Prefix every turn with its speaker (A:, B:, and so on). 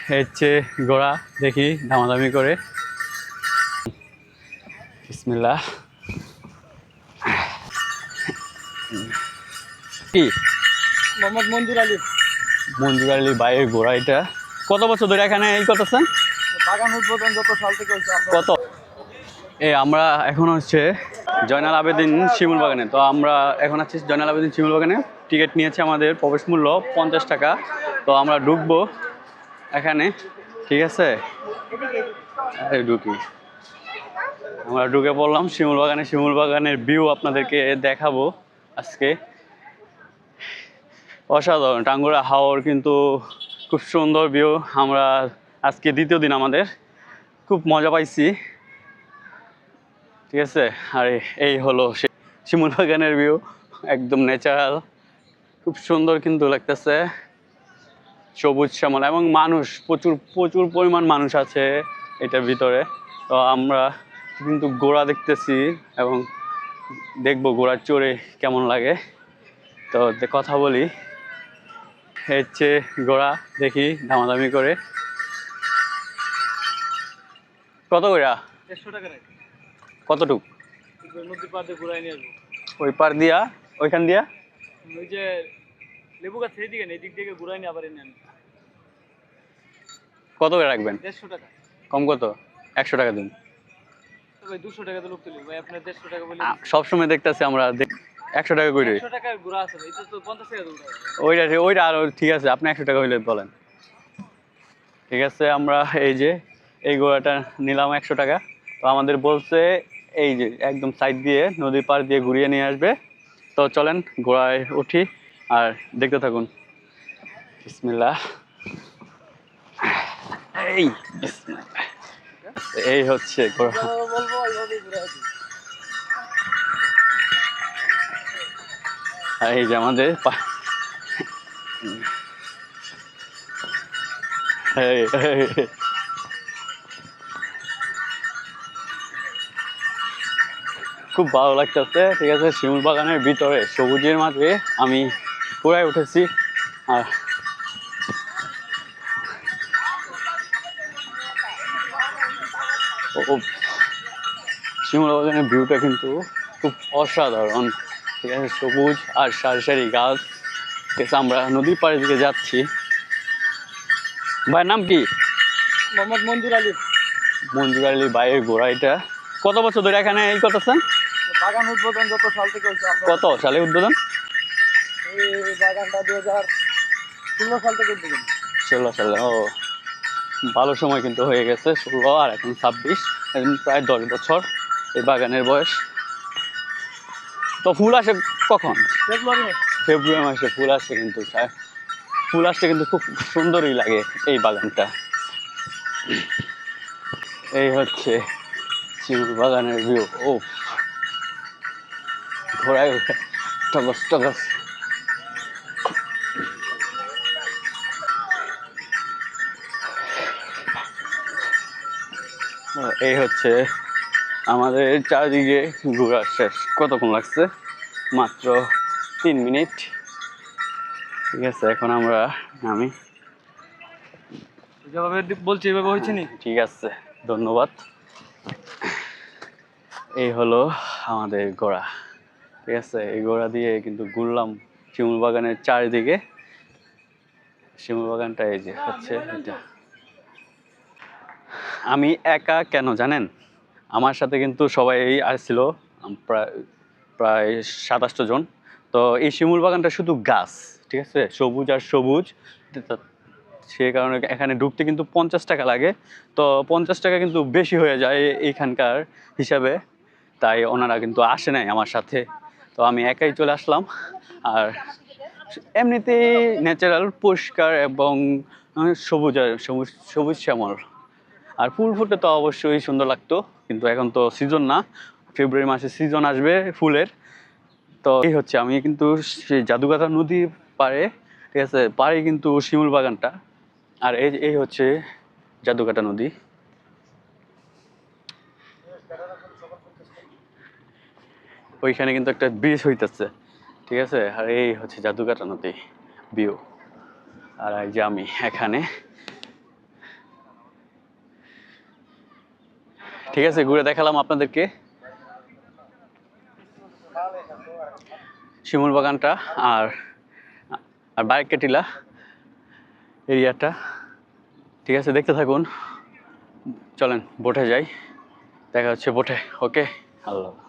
A: হচ্ছে গোড়া দেখি দামাদামি করে। বিসমিল্লাহ। কি
B: মোহাম্মদ মঞ্জুর আলী।
A: মঞ্জুর আলী ভাইয়ের গোড়া। এটা কত বছর ধরে এখানে এই করতেছেন?
B: বাগান উদ্বোধন যত সাল থেকে হয়েছে
A: কত? আমরা এখন হচ্ছে জয়নাল আবেদিন শিমুল বাগানে। তো আমরা এখন আছি জয়নাল আবেদিন শিমুল বাগানে। টিকিট নিয়েছে, আমাদের প্রবেশ মূল্য 50 টাকা। তো আমরা ঢুকবো এখানে, ঠিক আছে? ঢুকি, আমরা ঢুকে পড়লাম শিমুল বাগানে। শিমুল বাগানের ভিউ আপনাদেরকে দেখাবো আজকে। অসাধারণ, টাঙ্গুরা হাওর কিন্তু খুব সুন্দর ভিউ। আমরা আজকে দ্বিতীয় দিন, আমাদের খুব মজা পাইছি, ঠিক আছে? আর এই হলো শিমুল বাগানের ভিউ, একদম ন্যাচারাল, খুব সুন্দর কিন্তু লাগতেছে, সবুজ শ্যামল এবং মানুষ প্রচুর প্রচুর পরিমাণ মানুষ আছে এটার ভিতরে। তো আমরা কিন্তু ঘোড়া দেখতেছি এবং দেখবো ঘোড়া চড়ে কেমন লাগে। তো কথা বলি, হচ্ছে ঘোড়া দেখি দামাদামি করে। কত করে?
B: 150 টাকা।
A: কতটুক?
B: নদীর পাড়ে ঘুরাই নিয়ে আসবো।
A: ওই পার দিয়া, ওইখান দিয়া
B: ওই যে লেবু গাছ এদিকে নেই, এদিক থেকে ঘুরাই নিয়ে আবার এনে আনি।
A: কত করে রাখবেন?
B: 150 টাকা।
A: কম কত? 100 টাকা দিন।
B: ভাই 200 টাকা তো লোক তুলি ভাই, আপনার 150 টাকা বলে।
A: সবসময় দেখতেছি আমরা 100 টাকা করে।
B: 100 টাকার ঘোরা আছে ভাই, এটা তো 50 টাকা দৌড়া।
A: ওইটা ওইটা আরো ঠিক আছে, আপনি 100 টাকা হইলে বলেন, ঠিক আছে? আমরা এই যে এই ঘোড়াটা নিলাম 100 টাকা। তো আমাদের বলছে এই যে একদম সাইড দিয়ে নদীর পাড় দিয়ে ঘুরিয়ে নিয়ে আসবে। তো চলেন ঘোড়ায় উঠি আর দেখতে থাকুন। বিসমিল্লাহ। এই বিসমিল্লাহ। এই হচ্ছে ঘোড়া।
B: বলবো এইভাবে ঘুরে আসি।
A: আর এই যে আমাদের খুব ভালো লাগতেছে, ঠিক আছে? শিমুল বাগানের ভিতরে সবুজের মাঝে আমি পুরাই উঠেছি। আর শিমুল বাগানের ভিউটা কিন্তু খুব অসাধারণ, ঠিক আছে? সবুজ আর সারি সারি গাছ, ঠিক আছে? আমরা নদীর পাড়ের দিকে যাচ্ছি। ভাইয়ের নাম কি?
B: মোহাম্মদ মঞ্জুর আলী।
A: মঞ্জুর আলী ভাইয়ের ঘোড়া। এটা কত বছর ধরে এখানে এই করতেছেন?
B: বাগান উদ্বোধন যত সাল থেকে হয়েছে
A: কত সালে উদ্বোধন?
B: এই বাগানটা 2016 সাল থেকে উদ্বোধন।
A: 16 সালে? ও, ভালো সময় কিন্তু হয়ে গেছে। 16 আর এখন 26, প্রায় 10 বছর এই বাগানের বয়স। তো ফুল আসে কখন? ফেব্রুয়ারি মাসে ফুল আসে। কিন্তু ফুল আসতে কিন্তু খুব সুন্দরই লাগে এই বাগানটা। এই হচ্ছে শিমুল বাগানের ভিউ। ও, ঘোড়ায় টগস টগস। এই হচ্ছে আমাদের চারদিকে ঘোরা শেষ। কতক্ষণ লাগছে? মাত্র 3 মিনিট, ঠিক আছে? এখন আমরা নামি।
B: যেভাবে বলছি এভাবে হয়েছে নি?
A: ঠিক আছে, ধন্যবাদ। এই হলো আমাদের ঘোড়া, ঠিক আছে? এই ঘোড়া দিয়ে কিন্তু ঘুরলাম শিমুল বাগানের চারিদিকে। শিমুল বাগানটা এই যে হচ্ছে এটা। আমি একা কেন জানেন? আমার সাথে কিন্তু সবাই আসছিল, প্রায় প্রায় 27 জন। তো এই শিমুল বাগানটা শুধু গাছ, ঠিক আছে? সবুজ আর সবুজ। সে কারণে এখানে ঢুকতে কিন্তু 50 টাকা লাগে। তো 50 টাকা কিন্তু বেশি হয়ে যায় এইখানকার হিসাবে, তাই ওনারা কিন্তু আসে নাই আমার সাথে। তো আমি একাই চলে আসলাম। আর এমনিতেই ন্যাচারাল, পরিষ্কার এবং সবুজ আর সবুজ সবুজ শ্যামল। আর ফুল ফুটে তো অবশ্যই সুন্দর লাগতো, কিন্তু এখন তো সিজন না। ফেব্রুয়ারি মাসে সিজন আসবে ফুলের। তো এই হচ্ছে, আমি কিন্তু সেই জাদুগাতা নদী পাড়ে, ঠিক আছে? পাড়ে কিন্তু শিমুল বাগানটা। আর এই এই হচ্ছে জাদুকাটা নদী। ওইখানে কিন্তু একটা ব্রিজ হইতেছে, ঠিক আছে? আর এই হচ্ছে জাদুকাটা নদী ভিউ। আর এই যে আমি এখানে ঠিক আছে, ঘুরে দেখালাম আপনাদেরকে শিমুল বাগানটা আর আর বাইরের টিলা এরিয়াটা। ঠিক আছে, দেখতে থাকুন। চলেন বোটে যাই, দেখা হচ্ছে বোটে। ওকে, আল্লাহ।